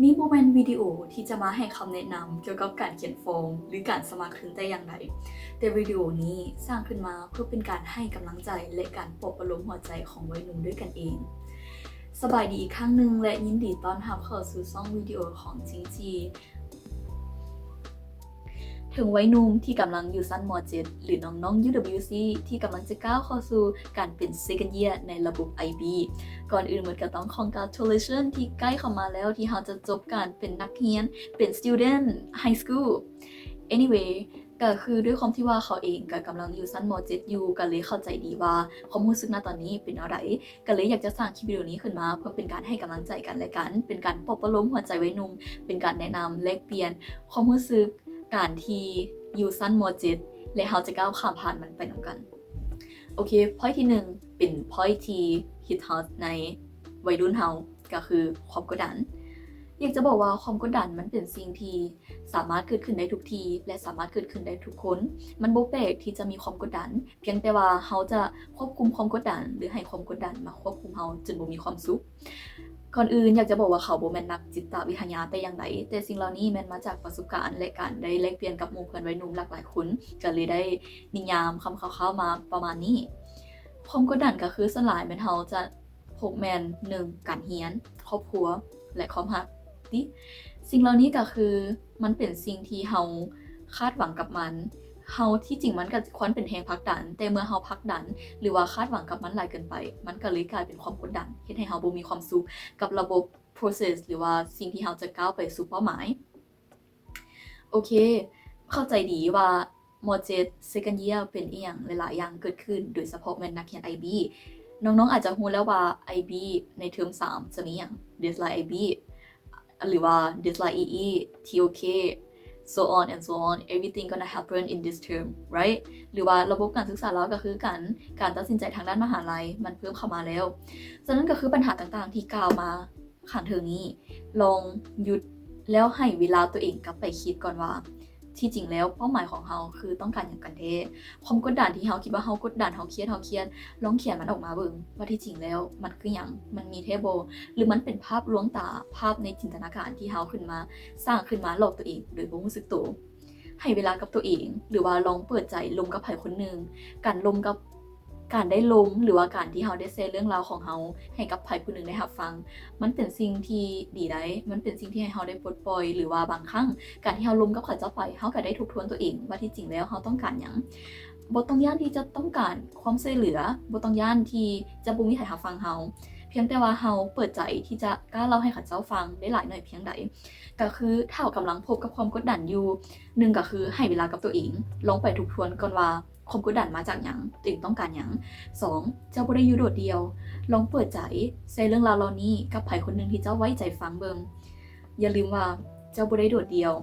นี่โมเมนต์วิดีโอที่จะมาให้คำแนะนำเกี่ยวกับการเขียนโฟมหรือการสมัครขึ้นได้อย่างไรแต่วิดีโอนี้สร้างขึ้นมาเพื่อเป็นการให้กำลังใจและการปลอบประโลมหัวใจของวัยหนุ่มด้วยกันเองสบายดีอีกครั้งหนึ่งและยินดีต้อนรับเข้าสู่ช่องวิดีโอของจิงจีถึงวัยหนุ่มที่กำลังอยู่ชั้นม .7 หรือน้องๆ UWC ที่กำลังจะก้าวเข้าสู่การเป็น second year ในระบบ IB ก่อนอื่นเหมือนก็ต้อง congratulation ที่ใกล้เข้ามาแล้วที่เราจะจบการเป็นนักเรียนเป็น student high school anyway ก็คือด้วยความที่ว่าเขาเองก็กำลังอยู่ชั้นม .7 อยู่ก็เลยเข้าใจดีว่าความรู้สึกณตอนนี้เป็นอะไรก็เลยอยากจะสร้างคลิปวิดีโอนี้ขึ้นมาเพื่อเป็นการให้กำลังใจกันและกันเป็นการปลอบประโลมหัวใจวัยหนุ่มเป็นการแนะนำแลกเปลี่ยนความรู้สึกการที่อยู่ชั้นม .7 และเราจะก้าวข้ามผ่านมันไปนำกันโอเค point ที่1เป็น point ที่ hit hot ในวัยรุ่นเฮาก็คือความกดดันอยากจะบอกว่าความกดดันมันเป็นสิ่งที่สามารถเกิดขึ้นได้ทุกทีและสามารถเกิดขึ้นได้ทุกคนมันบ่แปลกที่จะมีความกดดันเพียงแต่ว่าเฮาจะควบคุมความกดดันหรือให้ความกดดันมาควบคุมเฮาจนบ่มีความสุขก่อนอื่นอยากจะบอกว่าเขาบ่แม่นนักจิตวิทยาแต่อย่างใดแต่สิ่งเหล่านี้แม่นมาจากประสบการณ์และการได้แลกเปลี่ยนกับหมู่เพื่อนวัยหนุ่มหลากหลายคนก็เลยได้นิยามคำคร่าวๆมาประมาณนี้ความกดดันก็คือส่วนหลายแม่นเฮาจะพบแม่น1การเรียนครอบครัวและความรักสิ่งเหล่านี้ก็คือมันเป็นสิ่งที่เฮาคาดหวังกับมันเฮาที่จริงมันก็ควรเป็นแรงผลักดันแต่เมื่อเฮาผลักดันหรือว่าคาดหวังกับมันหลายเกินไปมันก็เลยกลายเป็นความกดดันเฮ็ดให้เฮาบ่มีความสุขกับระบบ process หรือว่าสิ่งที่เฮาจะก้าวไปสู่เป้าหมายโอเคเข้าใจดีว่าม .7 second year เป็นอีหยังหลายๆอย่างเกิดขึ้นโดยเฉพาะแม่นนักเรียน IB น้องๆอาจจะรู้แล้วว่า IB ในเทอม3จะมีหยัง Deadline IB หรือว่า Deadline EE TOK so on and so on everything gonna happen in this term right หรือว่าระบบการศึกษาเราก็คือการตัดสินใจทางด้านมหาลัยมันเพิ่มเข้ามาแล้วฉะนั้นก็คือปัญหาต่างๆที่กล่าวมาข้างเทอมนี้ลองหยุดแล้วให้เวลาตัวเองกลับไปคิดก่อนว่าที่จริงแล้วเป้าหมายของเราคือต้องการอย่างกันแท้ความกดดันที่เราคิดว่าเรากดดันเราเครียดลองเขียนมันออกมาเบิ่งว่าที่จริงแล้วมันคือหยังมันมีเทเบิลหรือมันเป็นภาพลวงตาภาพในจินตนาการที่เราขึ้นมาสร้างขึ้นมาหลอกตัวเองโดยบ่รู้สึกตัวให้เวลากับตัวเองหรือว่าลองเปิดใจลมกับไผคนนึงการได้ลมหรือว่าการที่เราได้แชร์เรื่องราวของเราให้กับไผผู้นึงได้รับฟังมันเป็นสิ่งที่ดีได้มันเป็นสิ่งที่ให้เราได้ปลดปล่อยหรือว่าบางครั้งการที่เราลมกับเขาเจ้าไปเราก็ได้ทบทวนตัวเองว่าที่จริงแล้วเราต้องการหยังบ่ต้องย้านที่จะต้องการความช่วยเหลือบ่ต้องย้านที่จะบ่มีไผรับฟังเราเพียงแต่ว่าเราเปิดใจที่จะกล้าเล่าให้เขาเจ้าฟังได้หลายหน่อยเพียงใดก็คือถ้าเรากำลังพบกับความกดดันอยู่1ก็คือให้เวลากับตัวเองลองไปทบทวนก่อนว่าความกดดันมาจากหยังตัวเองต้องการหยัง2เจ้าบ่ได้อยู่โดดเดียวลองเปิดใจใส่เรื่องราวเหล่านี้กับไผคนนึงที่เจ้าไว้ใจฟังเบิ่งอย่าลืมว่าเจ้าบ่ได้โดดเดียว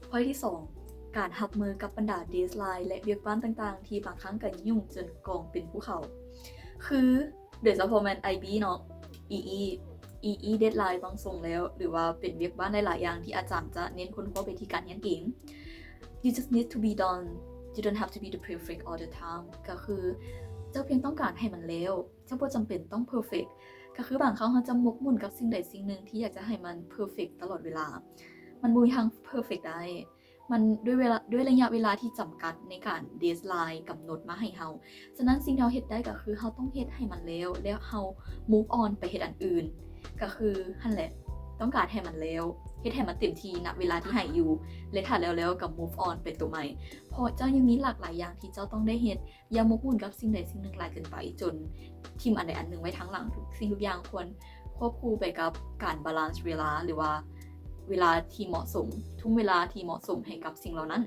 ข้อที่2การรับมือกับบรรดาเดดไลน์และเวียกบ้านต่างๆที่บางครั้งก็ยุ่งจนกองเป็นภูเขาคือโดยเฉพาะแม่น IB เนาะ EE deadline ต้องส่งแล้วหรือว่าเป็นเวียกบ้านหลายๆอย่างที่อาจารย์จะเน้นค้นคว้าไปที่การเรียนเอง you just need to be done you don't have to be the perfect all the time ก็คือเจ้าเพียงต้องการให้มันแล้วเจ้าบ่จำเป็นต้อง perfect ก็คือบางครั้งเราจะหมกมุ่นกับสิ่งใดสิ่งหนึ่งที่อยากจะให้มัน perfect ตลอดเวลามันบ่มีทาง perfect ได้มันด้วยระยะเวลาที่จำกัดในการ deadline กำหนดมาให้เราฉะนั้นสิ่งที่เราเฮ็ดได้ก็คือเราต้องเฮ็ดให้มันแล้วเรา move on ไปเฮ็ดอันอื่นก็คือหั่นแหละต้องการให้มันแล้วเฮ็ดให้มันเต็มที่ณเวลาที่ให้อยู่และถ้าแล้วก็ move on ไปตัวใหม่เพราะเจ้ายังมีหลากหลายอย่างที่เจ้าต้องได้เฮ็ดอย่าหมกมุ่นกับสิ่งใดสิ่งหนึ่งหลายเกินไปจนทิ่มอันใดอันหนึ่งไว้ทั้งหลังทุกสิ่งทุกอย่างควรควบคู่ไปกับการบาลานซ์เวลาหรือว่าเวลาที่เหมาะสมทุ่มเวลาที่เหมาะสมให้กับสิ่งเหล่านั้น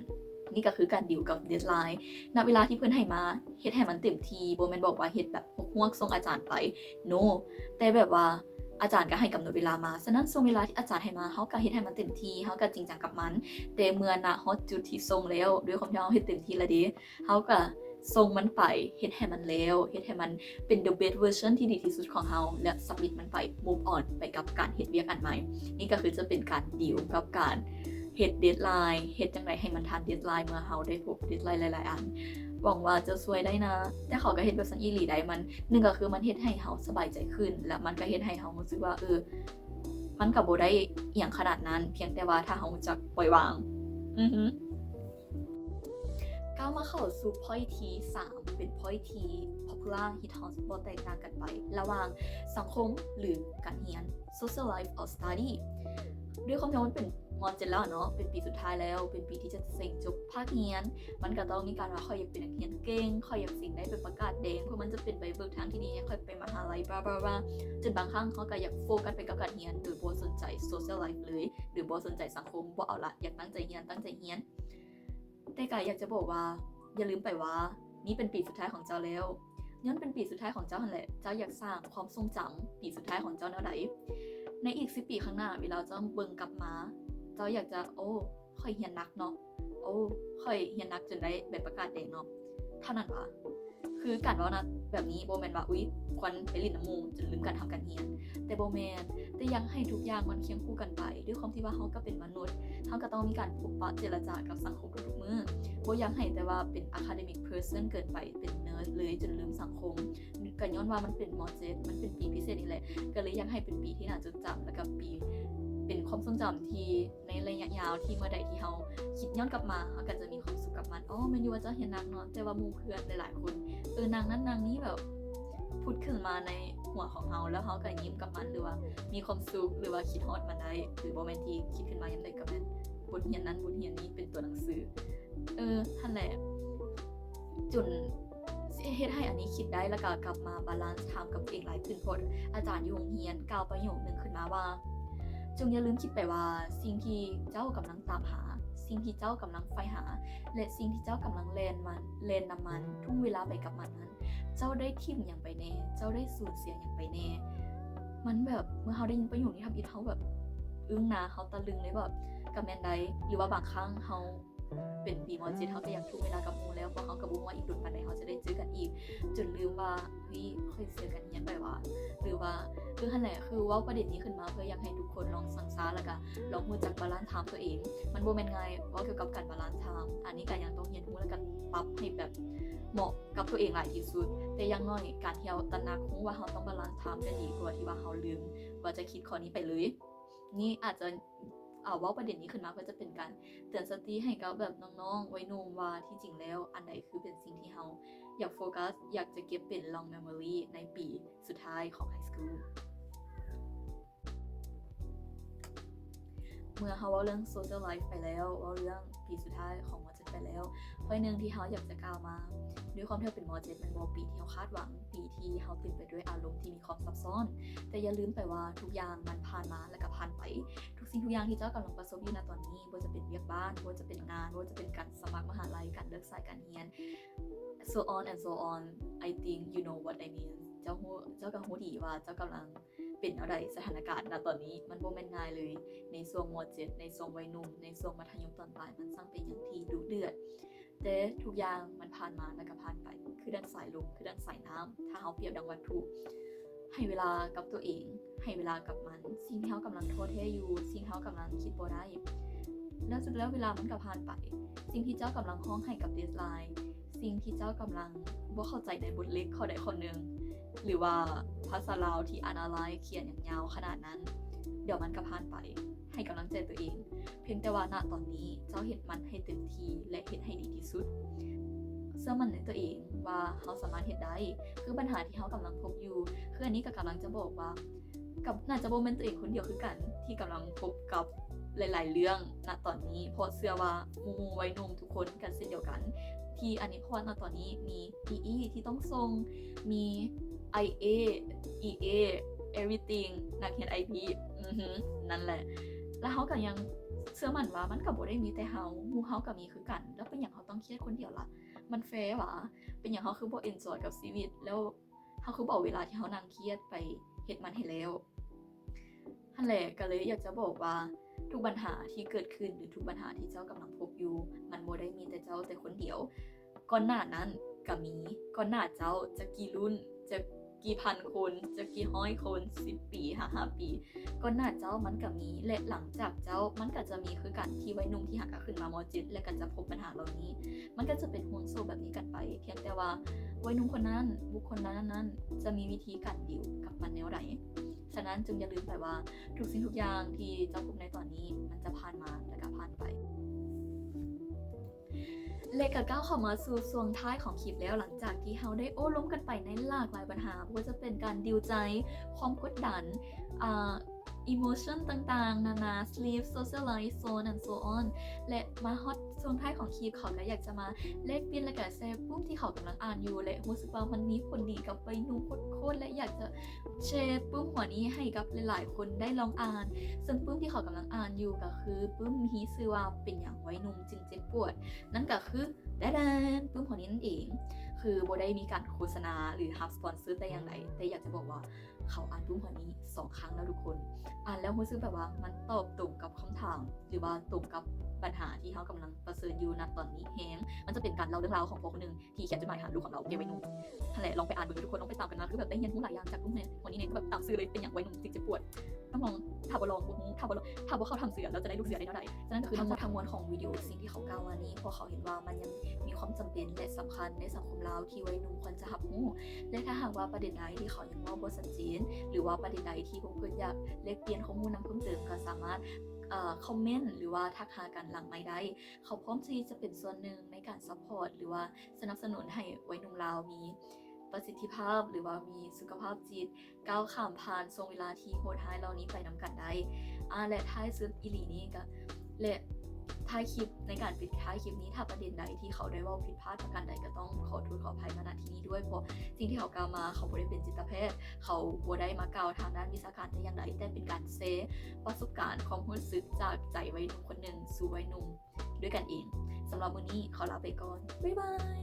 นี่ก็คือการดีลกับ deadline ณเวลาที่เพิ่นให้มาเฮ็ดให้มันเต็มที่บ่แม่นบอกว่าเฮ็ดแบบฮวกๆส่งอาจารย์ไป no แต่แบบว่าอาจารย์ก็ให้กำหนดเวลามาฉะนั้นส่งเวลาที่อาจารย์ให้มาเฮาก็เฮ็ดให้มันเต็มที่เฮาก็จริงจังกับมันแต่เมื่อณฮอดจุดที่ส่งแล้วด้วยความที่เฮาเฮ็ดเต็มที่แล้วเด้เฮาก็ส่งมันไปเฮ็ดให้มันแล้วเฮ็ดให้มันเป็น the best version ที่ดีที่สุดของเฮาและ submit มันไป move on ไปกับการเฮ็ดเวียกอันใหม่นี่ก็คือจะเป็นการดีลกับการเฮ็ด deadline เฮ็ดจังได๋ให้มันทัน deadline เมื่อเฮาได้พบ deadline หลายๆอันหวังว่าจะช่วยได้นะแต่เขาก็เฮ็ดแบบซั่นอีหลีได้มัน1ก็คือมันเฮ็ดให้เฮาสบายใจขึ้นและมันก็เฮ็ดให้เฮารู้สึกว่า มันก็บ่ได้เอียงขนาดนั้นเพียงแต่ว่าถ้าเฮารู้จักปล่อยวางก้าวมาเข้าสู่ point ที่3เป็น point ที่ popular hit house บ่แตกต่างกันไประหว่างสังคมหรือการเรียน social life or study ด้วยความที่มันเป็นมอ.7 แล้วเนาะเป็นปีสุดท้ายแล้วเป็นปีที่จะเซ็งจบภาคเรียนมันก็ต้องมีการว่าค่อยอยากเป็นนักเรียนเก่งค่อยอยากสิ่งได้เป็นประกาศแดงเพราะมันจะเป็นไปเบิกทางที่ดีค่อยไปมหาลัยบลาจนบางครั้งเขาก็อยากโฟกัสไปกับการเรียนโดยบ่สนใจ social life เลยหรือบ่สนใจสังคมบ่เอาละอยากตั้งใจเรียนแต่ก็อยากจะบอกว่าอย่าลืมไปว่านี่เป็นปีสุดท้ายของเจ้าแล้วย้อนเป็นปีสุดท้ายของเจ้าหั่นแหละเจ้าอยากสร้างความทรงจำปีสุดท้ายของเจ้าแนวใดในอีก10 ปีข้างหน้าเวลาเจ้าเบิ่งกลับมาเจ้าอยากจะค่อยเรียนหนักเนาะค่อยเรียนหนักจนได้ใบประกาศแดงเนาะเท่านั้นว่าคือการว่านะแบบนี้บ่แม่นว่าควรไปลิ้นน้ำมูจนลืมการทำการเรียนแต่บ่แม่นแต่อยากให้ทุกอย่างมันเคียงคู่กันไปด้วยความที่ว่าเฮาก็เป็นมนุษย์เฮาก็ต้องมีการพบปะเจรจากับสังคมทุกๆมื้อบ่อยากให้แต่ว่าเป็น academic person เกินไปเป็นเนิร์ดเลยจนลืมสังคมก็ย้อนว่ามันเป็นม.7 มันเป็นปีพิเศษนี่แหละก็เลยอยากให้เป็นปีที่น่าจดจำแล้วก็ปีเป็นความทรงจำที่ในระยะยาวที่เมื่อใดที่เฮาคิดย้อนกลับมาเฮาก็จะมีความสุขกับมันแม่นอยู่ว่าเจ้าเห็นนางเนาะแต่ว่าหมู่เพื่อนหลายๆคนนางนั้นนางนี้แบบพูดขึ้นมาในหัวของเฮาแล้วเฮาก็ยิ้มกับมันหรือว่ามีความสุขหรือว่าคิดฮอดมันได้หรือบ่แม่นที่คิดขึ้นมายามใดก็แม่นบทเรียนนั้นบทเรียนนี้เป็นตัวหนังสือท่านแหละจนเฮ็ดให้อันนี้คิดได้แล้วก็กลับมาบาลานซ์ไทม์กับตัวเองหลายขึ้นเพราะอาจารย์อยู่โรงเรียนกล่าวประโยคนึงขึ้นมาว่าจงอย่าลืมคิดไปว่าสิ่งที่เจ้ากำลังตามหาสิ่งที่เจ้ากำลังใฝ่หาและสิ่งที่เจ้ากำลังแล่นนำมันทุ่มเวลาไปกับมันนั้นเจ้าได้ทิ่มอย่างไปแน่เจ้าได้สูญเสียอย่างไปแน่มันแบบเมื่อเฮาได้ยินประโยคนี้ทำอีเฮาแบบอึ้งนะเฮาตะลึงเลยแบบกับแม่นใดหรือว่าบางครั้งเฮาเป็นปีม.7 เฮาก็อยากทุ่มเวลากับหมู่แล้วเพราะเฮาก็บ่รู้ว่าอีกโดนปานใดเฮาจะได้เจอกันอีกจนลืมว่าค่อยเสียกันเรียนไปว่าหรือว่าหั่นแหละคือเว้าประเด็นนี้ขึ้นมาเพื่ออยากให้ทุกคนลองสังสรรค์แล้วก็ลองรู้จักบาลานซ์ไทม์ตัวเองมันบ่แม่นง่ายเว้าเกี่ยวกับการบาลานซ์ไทม์อันนี้ก็ยังต้องเรียนรู้แล้วก็ปรับให้แบบเหมาะกับตัวเองหลายที่สุดแต่อย่างน้อยการที่เราตระหนักรู้ว่าเราต้องบาลานซ์ไทม์ได้ดีกว่าที่ว่าเราลืมว่าจะคิดข้อนี้ไปเลยนี่อาจจะเว้าประเด็นนี้ขึ้นมาเพื่อจะเป็นการเตือนสติให้กับแบบน้องๆวัยหนุ่มว่าที่จริงแล้วอันใดคือเป็นสิ่งที่เราอยากโฟกัสอยากจะเก็บเป็น long memory ในปีสุดท้ายของ high school เมื่อเฮาเว้าเรื่อง social life ไปแล้วเว้าเรื่องปีสุดท้ายของม.7 ไปแล้วข้อนึงที่เฮาอยากจะกล่าวมาด้วยความที่เป็นม.7 มันบ่ปีที่เฮาคาดหวังปีที่เฮาเต็มไปด้วยอารมณ์ที่มีความซับซ้อนแต่อย่าลืมไปว่าทุกอย่างมันผ่านมาแล้วก็ผ่านไปทุกสิ่งทุกอย่างที่เจ้ากำลังประสบอยู่ณตอนนี้บ่จะเป็นเวียกบ้านบ่จะเป็นงานบ่จะเป็นการสมัครมหาลัยการเลือกสายการเรียน so on and so on I think you know what I mean เจ้าก็รู้ดีว่าเจ้ากำลังเป็นอะไรสถานการณ์ณตอนนี้มันบ่แม่นง่ายเลยในช่วงม.7 ในช่วงวัยหนุ่มในช่วงมัธยมตอนปลายมันช่างเป็นอย่างที่ดุเดือดแต่ทุกอย่างมันผ่านมาแล้วก็ผ่านไปคือดังสายลมคือดังสายน้ำถ้าเฮาเปรียบดังวัตถุให้เวลากับตัวเองให้เวลากับมันสิ่งที่เฮากำลังท้อแท้อยู่สิ่งที่เฮากำลังคิดบ่ได้แล้วสุดแล้วเวลามันก็ผ่านไปสิ่งที่เจ้ากำลังฮ้องให้กับเดดไลน์สิ่งที่เจ้ากำลังบ่เข้าใจในบทเลขข้อใดข้อหนึ่งหรือว่าภาษาลาวที่ analyze เขียนอย่างยาวขนาดนั้นเดี๋ยวมันก็ผ่านไปให้กำลังใจตัวเองเพียงแต่ว่าณตอนนี้เจ้าเฮ็ดมันให้เต็มที่และเฮ็ดให้ดีที่สุดเชื่อมั่นในตัวเองว่าเฮาสามารถเฮ็ดได้คือปัญหาที่เฮากำลังพบอยู่คืออันนี้ก็กำลังจะบอกว่ากับน่าจะบ่แม่นตัวเองคนเดียวคือกันที่กำลังพบกับหลายๆเรื่องณตอนนี้เพราะเชื่อว่าหมู่วัยหนุ่มทุกคนกันเช่นเดียวกันที่อันนี้เพราะว่าณตอนนี้มี PE ที่ต้องส่งมี IA EA everything นักเรียน IB นั่นแหละแล้วเฮาก็ยังเชื่อมั่นว่ามันก็บ่ได้มีแต่เฮาหมู่เฮาก็มีคือกันแล้วเป็นหยังเฮาต้องเครียดคนเดียวล่ะมันแฟร์หวะเป็นหยังเฮาคือบ่ enjoy กับชีวิตแล้วเฮาคือบ่เอาเวลาที่เฮานั่งเครียดไปเฮ็ดมันให้แล้วนั่นแหละก็เลยอยากจะบอกว่าทุกปัญหาที่เกิดขึ้นหรือทุกปัญหาที่เจ้ากำลังพบอยู่มันบ่ได้มีแต่เจ้าแต่คนเดียวก่อนหน้านั้นก็มีก่อนหน้าเจ้าจะกี่รุ่นจะกี่พันคนจะกี่ร้อยคน10 ปี5ปีก่อนหน้าเจ้ามันก็มีและหลังจากเจ้ามันก็จะมีคือกันที่วัยหนุ่มที่หักขึ้นมาม.7 และก็จะพบปัญหาเหล่านี้มันก็จะเป็นห่วงโซ่แบบนี้กันไปเพียงแต่ว่าวัยหนุ่มคนนั้นบุคคลนั้นจะมีวิธีการดีลกับมันแนวใด ฉะนั้นจึงอย่าลืมไปว่าทุกสิ่งทุกอย่างที่เจ้าพบในตอนนี้มันจะผ่านมาและก็ผ่านไปเลขกับก้าวเข้ามาสู่ช่วงท้ายของคลิปแล้วหลังจากที่เราได้โอ้ล้มกันไปในหลากหลายปัญหาไม่ว่าจะเป็นการดิวใจความกดดันemotion ต่างๆนานา sleep social life so on and so on และมาฮอตช่วงท้ายของคลิปเขาก็อยากจะมาเลขเปลี่ยนและก็แชร์ปุ้มที่เขากำลังอ่านอยู่และรู้สึกว่ามันมีผลดีกับวัยหนุ่มโคตรและอยากจะแชร์ปุ้มหัวนี้ให้กับหลายๆคนได้ลองอ่านซึ่งปุ้มที่เขากำลังอ่านอยู่ก็คือปุ้มมีชื่อว่าเป็นอย่างวัยหนุ่มจึงเจ็บปวดนั่นก็คือแดนปุ้มหัวนี้นั่นเองคือโบได้มีการโฆษณาหรือฮับสปอนเซอร์แต่อย่างไรแต่อยากจะบอกว่าเขาอ่านปุ้มหัวนี้2 ครั้งแล้วทุกคนอ่านแล้วรู้สึกแบบว่ามันตอบตรงกับคำถามหรือว่าตรงกับปัญหาที่เขากำลังประเสริญอยู่ณตอนนี้แฮงมันจะเป็นการเล่าเรื่องราวของพ่อคนหนึ่งที่เขียนจดหมายหาลูกของเราเก็บไว้หนุ่มนั่นแหละลองไปอ่านดูทุกคนลองไปตามกันมาคือแบบได้เรียนรู้หลายอย่างจากลูกเนี่ยวันนี้เนี่ยก็แบบตามซื้อเลยเป็นอย่างไว้หนุ่มจิตจะปวดต้องลองถ้าบ่ลองถ้าบ่เข้าทำเสือแล้วจะได้ลูกเสือได้เท่าไหร่ฉะนั้นคือทั้งหมดทั้งมวลของวิดีโอสิ่งที่เขากล่าวมานี้พอเขาเห็นว่ามันยังมีความจำเป็นและสำคัญในสังคมเราที่ไว้หนุ่มควรจะรับรู้และถ้าหากว่าประเด็นใดที่เขายังว่าบ่ชัดเจนหรือว่าประเด็นใดที่พวกเพื่อนอยากแลกเปลี่ยนข้อมูลนำเพิ่มเติมก็สามารถคอมเมนต์หรือว่าทักหากันหลังไมค์ได้เขาพร้อมที่จะเป็นส่วนหนึ่งในการซัพพอร์ตหรือว่าสนับสนุนให้วัยหนุ่มลาวมีประสิทธิภาพหรือว่ามีสุขภาพจิตก้าวข้ามผ่านช่วงเวลาที่โหดร้ายเหล่านี้ไปนำกันได้และท้ายสุดอีหลีนี้ก็และท้ายคลิปในการปิดท้ายคลิปนี้ถ้าประเด็นใดที่เขาได้ว่าผิดพลาดประการใดก็ต้องขอโทษขออภัยมาณที่นี้ด้วยเพราะสิ่งที่เขากล่าวมาเขาบ่ได้เป็นจิตแพทย์เขาบ่ได้มากล่าวทางด้านวิชาการแต่อย่างใดแต่เป็นการเซประสบการณ์ความรู้สึกจากใจวัยหนุ่มคนหนึ่งสู่วัยหนุ่มด้วยกันเองสำหรับวันนี้ขอลาไปก่อนบ๊ายบาย